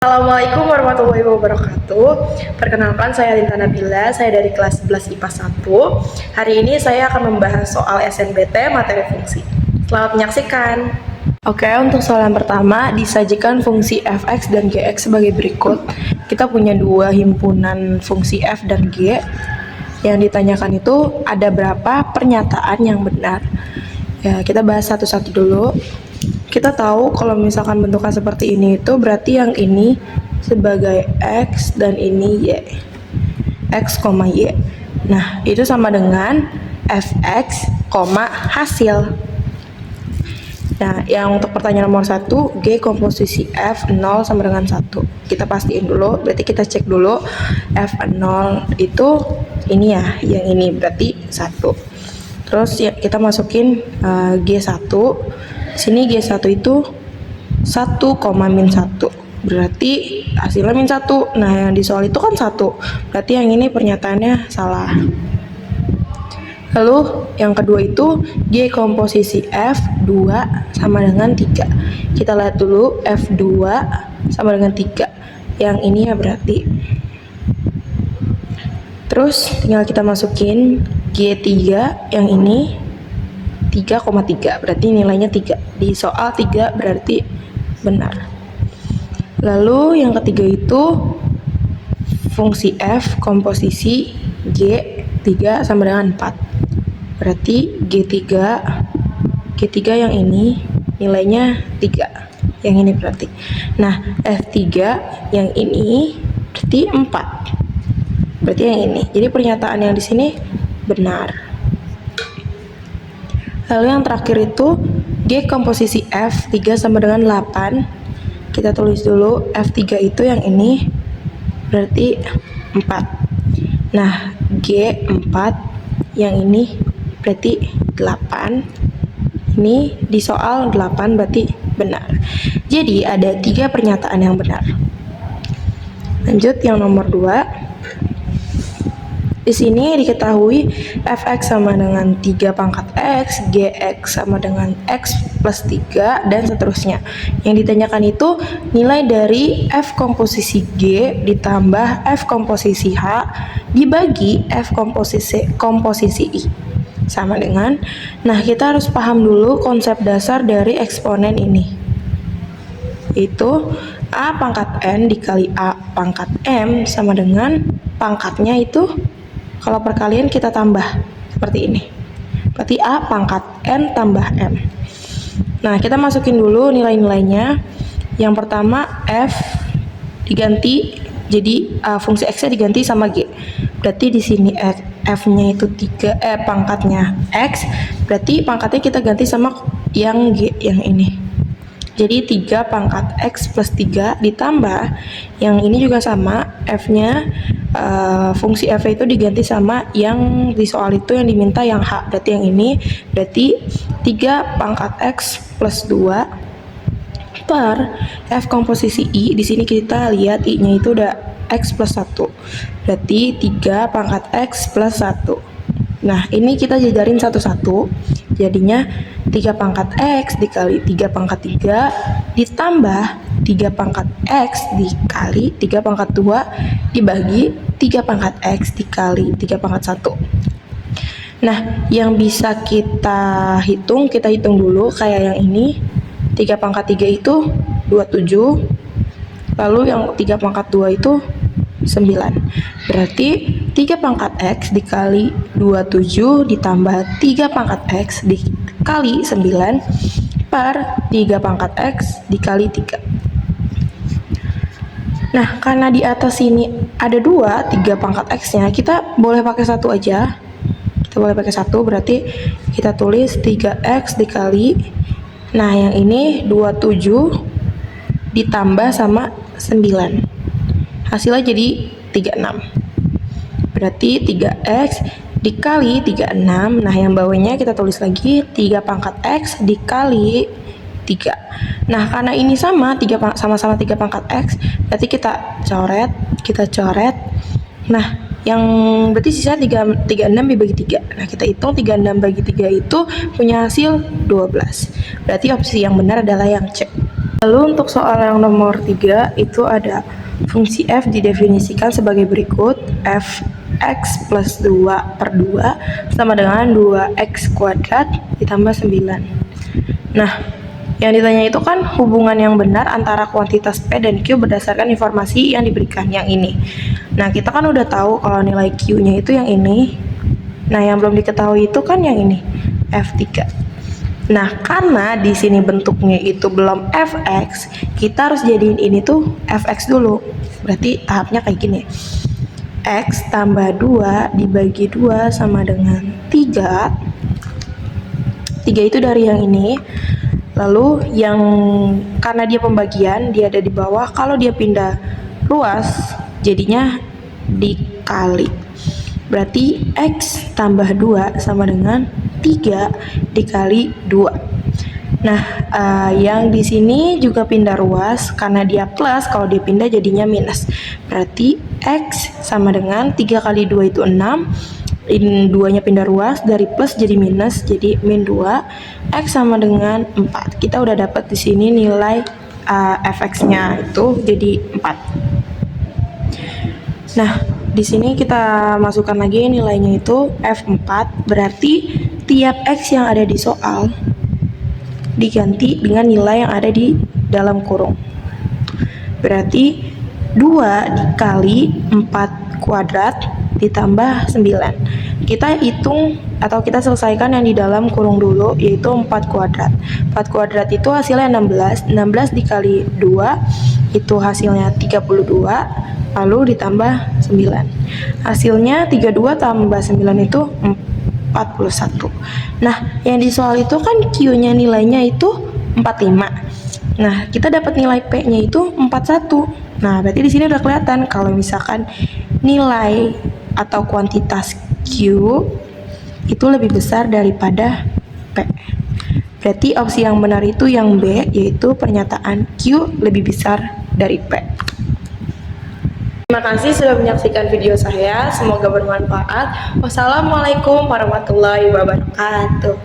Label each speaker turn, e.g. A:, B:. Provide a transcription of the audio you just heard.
A: Assalamualaikum warahmatullahi wabarakatuh. Perkenalkan, saya Linta Nabila, saya dari kelas 11 IPA 1. Hari ini saya akan membahas soal SNBT materi fungsi. Selamat menyaksikan. Oke, untuk soal yang pertama, disajikan fungsi fx dan gx sebagai berikut. Kita punya dua himpunan fungsi f dan g. Yang ditanyakan itu ada berapa pernyataan yang benar. Ya, kita bahas satu-satu dulu. Kita tahu kalau misalkan bentuknya seperti ini itu berarti yang ini sebagai X dan ini Y. X, Y. Nah, itu sama dengan Fx, hasil. Nah, yang untuk pertanyaan nomor 1, G komposisi F 0 sama dengan 1. Kita pastiin dulu, berarti kita cek dulu F0 itu ini ya, yang ini berarti 1. Terus ya, kita masukin G1. Sini G1 itu 1, min 1. Berarti hasilnya min 1. Nah, yang di soal itu kan 1. Berarti yang ini pernyataannya salah. Lalu yang kedua itu G komposisi F 2 sama dengan 3. Kita lihat dulu F2 sama dengan 3. Yang ini ya berarti. Terus tinggal kita masukin G3 yang ini 3,3, berarti nilainya 3. Di soal 3 berarti benar. Lalu yang ketiga itu fungsi f komposisi G3 sama dengan 4. Berarti G3 yang ini nilainya 3. Yang ini berarti. Nah, F3 yang ini berarti 4. Berarti yang ini. Jadi pernyataan yang di sini benar. Lalu yang terakhir itu G komposisi F 3 sama dengan 8. Kita tulis dulu F3 itu yang ini berarti 4. Nah, G4 yang ini berarti 8. Ini di soal 8 berarti benar. Jadi ada 3 pernyataan yang benar. Lanjut yang nomor 2. Di sini diketahui fx sama dengan 3 pangkat x, gx sama dengan x plus 3, dan seterusnya. Yang ditanyakan itu nilai dari f komposisi g ditambah f komposisi h dibagi f komposisi i. Sama dengan, nah kita harus paham dulu konsep dasar dari eksponen ini. Itu a pangkat n dikali a pangkat m sama dengan pangkatnya itu kalau perkalian kita tambah seperti ini. Berarti A pangkat N tambah M. Nah, kita masukin dulu nilai-nilainya. Yang pertama F diganti jadi fungsi X-nya diganti sama G. Berarti di sini F-nya itu 3 pangkatnya X, berarti pangkatnya kita ganti sama yang G yang ini. Jadi 3 pangkat X plus 3 ditambah yang ini juga sama F-nya fungsi F itu diganti sama yang di soal itu yang diminta yang H, berarti yang ini berarti 3 pangkat X plus 2 per F komposisi I. Di sini kita lihat I-nya itu udah X plus 1, berarti 3 pangkat X plus 1. Nah, ini kita jajarin satu-satu, jadinya 3 pangkat X dikali 3 pangkat 3 ditambah 3 pangkat X dikali 3 pangkat 2 dibagi 3 pangkat X dikali 3 pangkat 1. Nah, yang bisa kita hitung dulu kayak yang ini. 3 pangkat 3 itu 27, lalu yang 3 pangkat 2 itu 9. Berarti 3 pangkat X dikali 27 ditambah 3 pangkat X dikali 9 per 3 pangkat X dikali 3. Nah, karena di atas ini ada 3 pangkat X-nya, kita boleh pakai 1 aja. Kita boleh pakai 1, berarti kita tulis 3X dikali, nah yang ini 27 ditambah sama 9. Hasilnya jadi 36. Berarti 3X dikali 36. Nah, yang bawahnya kita tulis lagi 3 pangkat X dikali 3. Nah, karena ini sama-sama 3 pangkat X, berarti kita coret. Nah, yang berarti sisa 36 dibagi 3. Nah, kita hitung 36 bagi 3 itu punya hasil 12. Berarti opsi yang benar adalah yang C. Lalu untuk soal yang nomor 3 itu ada fungsi f didefinisikan sebagai berikut. Fx plus 2 per 2 sama dengan 2x kuadrat ditambah 9. Nah, yang ditanya itu kan hubungan yang benar antara kuantitas P dan Q berdasarkan informasi yang diberikan yang ini. Nah, kita kan udah tahu kalau nilai Q-nya itu yang ini. Nah, yang belum diketahui itu kan yang ini, F3. Nah, karena di sini bentuknya itu belum fx, kita harus jadiin ini tuh fx dulu. Berarti tahapnya kayak gini. X tambah 2 dibagi 2 sama dengan 3. 3 itu dari yang ini. Lalu yang karena dia pembagian, dia ada di bawah. Kalau dia pindah ruas, jadinya dikali. Berarti X tambah 2 sama dengan 3 dikali 2. Nah, yang di sini juga pindah ruas karena dia plus, kalau dia pindah jadinya minus. Berarti X sama dengan 3 kali 2 itu 6. Ini 2-nya pindah ruas dari plus jadi minus, jadi min 2. X sama dengan 4. Kita udah dapat di sini nilai fx-nya itu jadi 4. Nah, di sini kita masukkan lagi nilainya itu F4, berarti tiap X yang ada di soal diganti dengan nilai yang ada di dalam kurung. Berarti 2 dikali 4 kuadrat ditambah 9. Kita hitung atau kita selesaikan yang di dalam kurung dulu, yaitu 4 kuadrat. 4 kuadrat itu hasilnya 16. 16 dikali 2 itu hasilnya 32. Lalu ditambah 9. Hasilnya 32 tambah 9 itu 41. Nah, yang di soal itu kan Q-nya nilainya itu 45. Nah, kita dapat nilai P-nya itu 41. Nah, berarti di sini udah kelihatan kalau misalkan nilai atau kuantitas Q itu lebih besar daripada P. Berarti opsi yang benar itu yang B, yaitu pernyataan Q lebih besar dari P. Terima kasih sudah menyaksikan video saya, semoga bermanfaat. Wassalamualaikum warahmatullahi wabarakatuh.